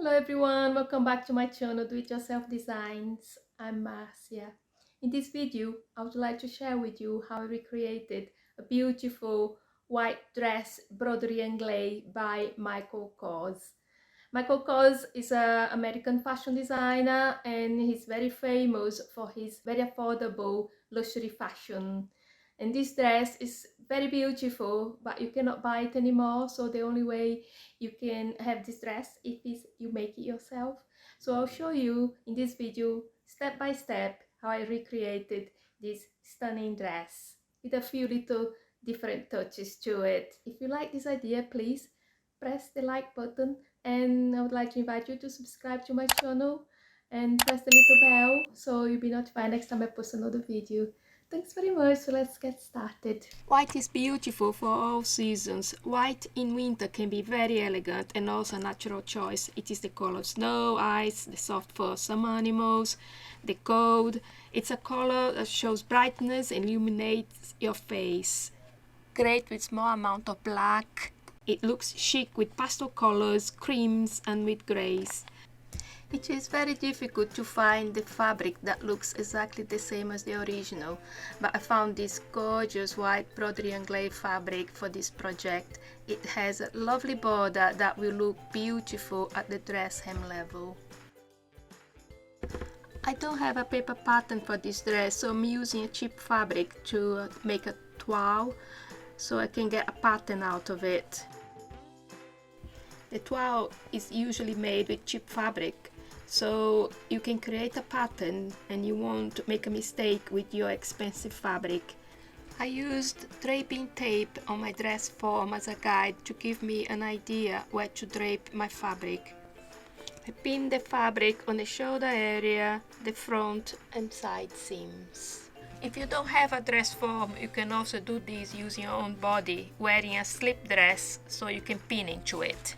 Hello everyone, welcome back to my channel Do It Yourself Designs. I'm Marcia. In this video, I would like to share with you how I recreated a beautiful white dress Broderie Anglaise by Michael Kors. Michael Kors is an American fashion designer and he's very famous for his very affordable luxury fashion. And this dress is very beautiful, but you cannot buy it anymore. So the only way you can have this dress is you make it yourself. So I'll show you in this video step by step how I recreated this stunning dress with a few little different touches to it. If you like this idea, please press the like button, and I would like to invite you to subscribe to my channel and press the little bell so you'll be notified next time I post another video. Thanks very much, so let's get started. White is beautiful for all seasons. White in winter can be very elegant and also a natural choice. It is the color of snow, ice, the soft fur of some animals, the cold. It's a color that shows brightness and illuminates your face. Great with small amount of black. It looks chic with pastel colors, creams and with grays. It is very difficult to find the fabric that looks exactly the same as the original, but I found this gorgeous white Broderie Anglaise fabric for this project. It has a lovely border that will look beautiful at the dress hem level. I don't have a paper pattern for this dress, so I'm using a cheap fabric to make a toile so I can get a pattern out of it. The toile is usually made with cheap fabric, so you can create a pattern and you won't make a mistake with your expensive fabric. I used draping tape on my dress form as a guide to give me an idea where to drape my fabric. I pinned the fabric on the shoulder area, the front and side seams. If you don't have a dress form, you can also do this using your own body, wearing a slip dress so you can pin into it.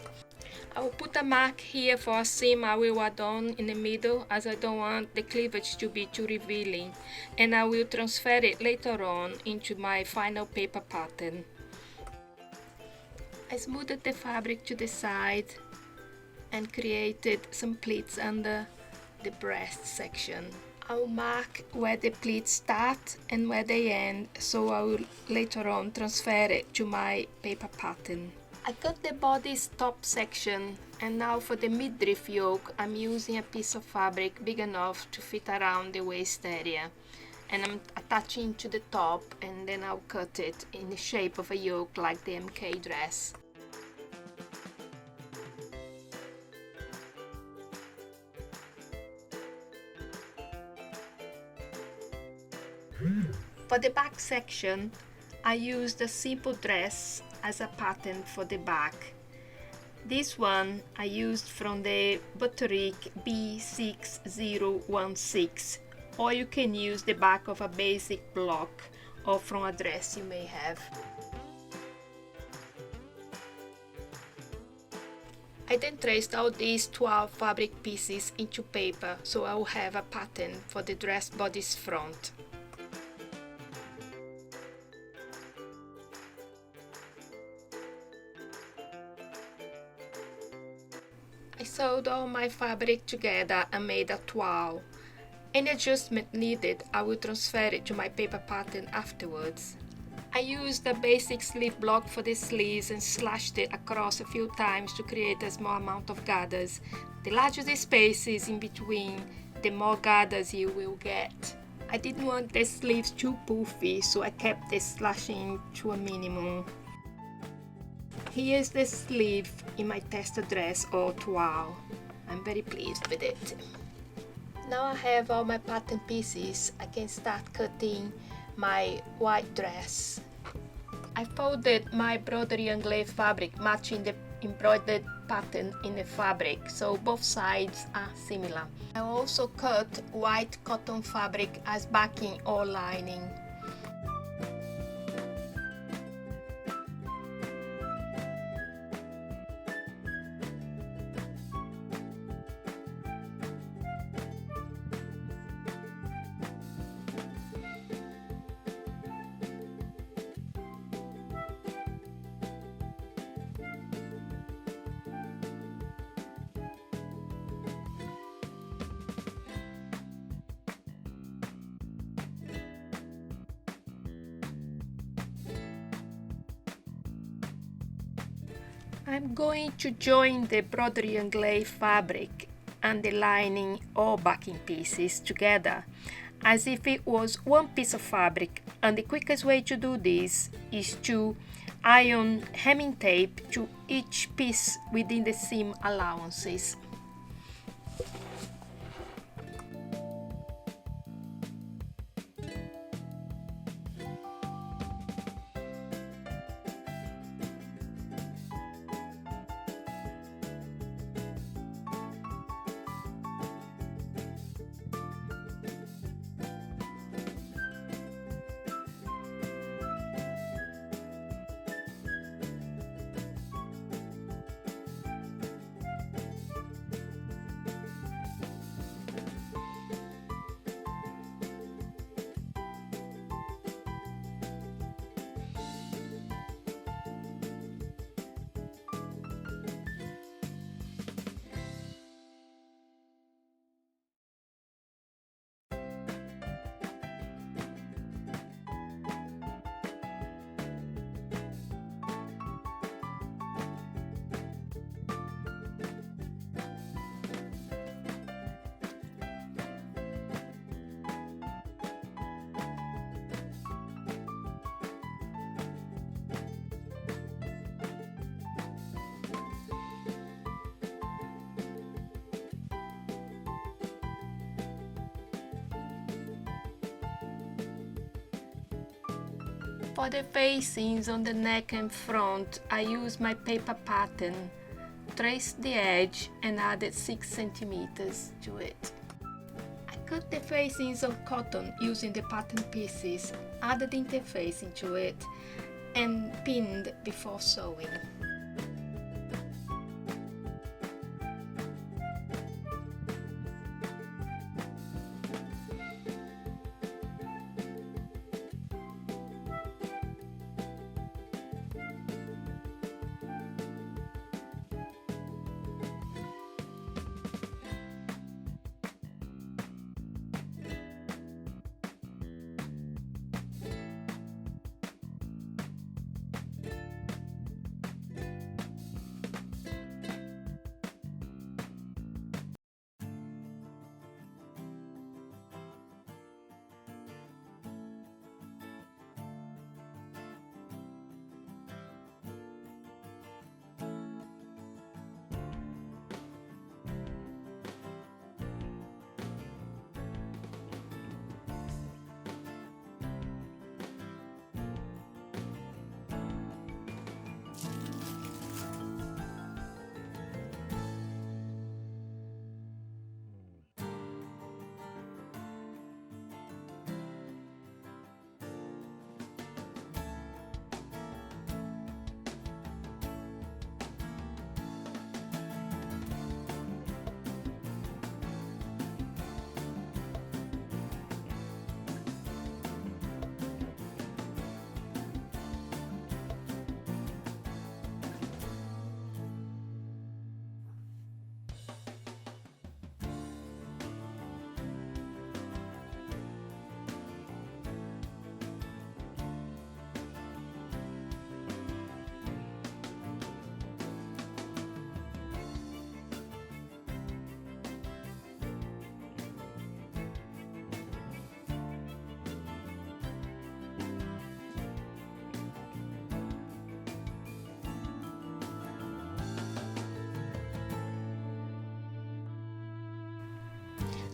I will put a mark here for a seam I will add on in the middle, as I don't want the cleavage to be too revealing, and I will transfer it later on into my final paper pattern. I smoothed the fabric to the side and created some pleats under the breast section. I will mark where the pleats start and where they end, so I will later on transfer it to my paper pattern. I cut the body's top section, and now for the midriff yoke I'm using a piece of fabric big enough to fit around the waist area, and I'm attaching to the top, and then I'll cut it in the shape of a yoke like the MK dress. For the back section, I used a simple dress as a pattern for the back. This one I used from the Boutique B6016, or you can use the back of a basic block or from a dress you may have. I then traced all these 12 fabric pieces into paper, so I will have a pattern for the dress body's front. I sewed all my fabric together and made a toile. Any adjustment needed, I will transfer it to my paper pattern afterwards. I used a basic sleeve block for the sleeves and slashed it across a few times to create a small amount of gathers. The larger the spaces in between, the more gathers you will get. I didn't want the sleeves too poofy, so I kept the slashing to a minimum. Here's the sleeve in my tester dress or toile. I'm very pleased with it. Now I have all my pattern pieces, I can start cutting my white dress. I folded my Broderie Anglaise fabric matching the embroidered pattern in the fabric, so both sides are similar. I also cut white cotton fabric as backing or lining. I'm going to join the Broderie Anglaise fabric and the lining or backing pieces together as if it was one piece of fabric, and the quickest way to do this is to iron hemming tape to each piece within the seam allowances. For the facings on the neck and front, I used my paper pattern, traced the edge and added 6 centimeters to it. I cut the facings of cotton using the pattern pieces, added interface into it and pinned before sewing.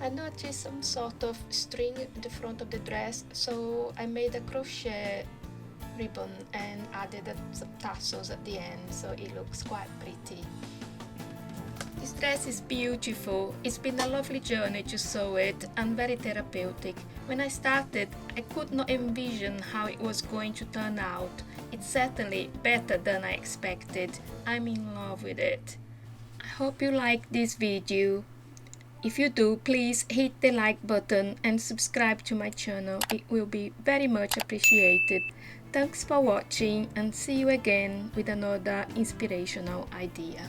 I noticed some sort of string at the front of the dress, so I made a crochet ribbon and added some tassels at the end, so it looks quite pretty. This dress is beautiful. It's been a lovely journey to sew it and very therapeutic. When I started, I could not envision how it was going to turn out. It's certainly better than I expected. I'm in love with it. I hope you like this video. If you do, please hit the like button and subscribe to my channel. It will be very much appreciated. Thanks for watching and see you again with another inspirational idea.